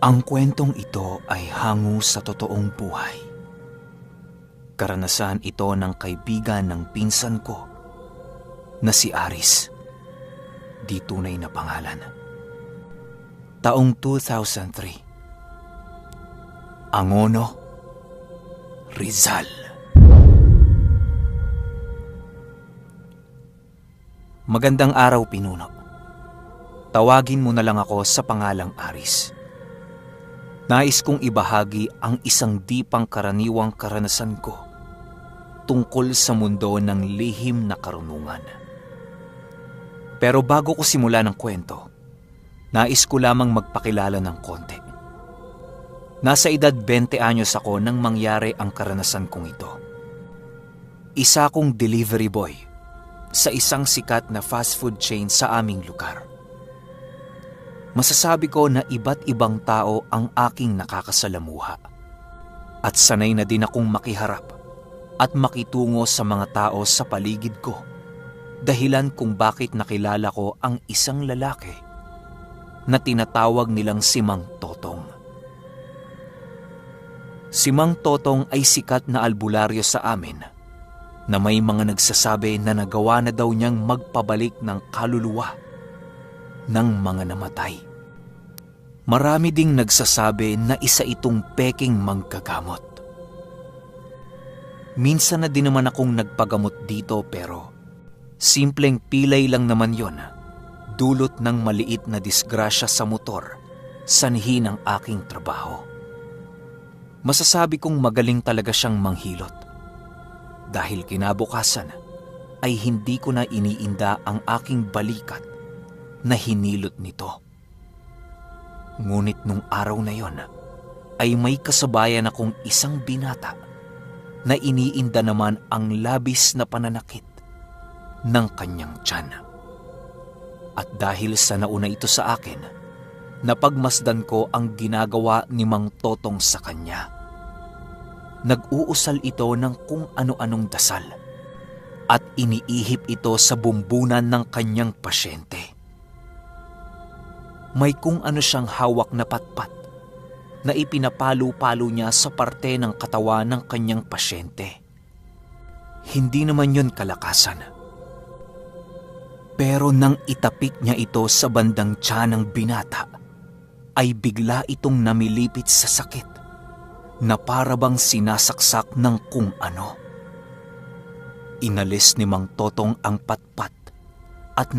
Ang kwentong ito ay hango sa totoong buhay. Karanasan ito ng kaibigan ng pinsan ko na si Aris, di tunay na pangalan. Taong 2003. Angono, Rizal. Magandang araw, Pinuno. Tawagin mo na lang ako sa pangalang Aris. Nais kong ibahagi ang isang di pangkaraniwang karanasan ko tungkol sa mundo ng lihim na karunungan. Pero bago ko simula ng kwento, nais ko lamang magpakilala ng konti. Nasa edad 20 anyos ako nang mangyari ang karanasan kong ito. Isa akong delivery boy sa isang sikat na fast food chain sa aming lugar. Masasabi ko na iba't ibang tao ang aking nakakasalamuha. At sanay na din akong makiharap at makitungo sa mga tao sa paligid ko. Dahilan kung bakit nakilala ko ang isang lalaki na tinatawag nilang si Mang Totong. Si Mang Totong ay sikat na albularyo sa amin na may mga nagsasabi na nagawa na daw niyang magpabalik ng kaluluwa ng mga namatay. Marami ding nagsasabi na isa itong peking manggagamot. Minsan na din naman akong nagpagamot dito pero simpleng pilay lang naman yon, dulot ng maliit na disgrasya sa motor, sanhi ng aking trabaho. Masasabi kong magaling talaga siyang manghilot. Dahil kinabukasan ay hindi ko na iniinda ang aking balikat na hinilot nito. Ngunit nung araw na yon ay may kasabayan akong isang binata na iniinda naman ang labis na pananakit ng kanyang tiyan. At dahil sa nauna ito sa akin, napagmasdan ko ang ginagawa ni Mang Totong sa kanya. Nag-uusal ito ng kung ano-anong dasal at iniihip ito sa bumbunan ng kanyang pasyente. May kung ano siyang hawak na patpat na ipinapalo-palo niya sa parte ng katawan ng kanyang pasyente. Hindi naman yun kalakasan. Pero nang itapik niya ito sa bandang tiyan ng binata, ay bigla itong namilipit sa sakit na para bang sinasaksak ng kung ano. Inalis ni Mang Totong ang patpat at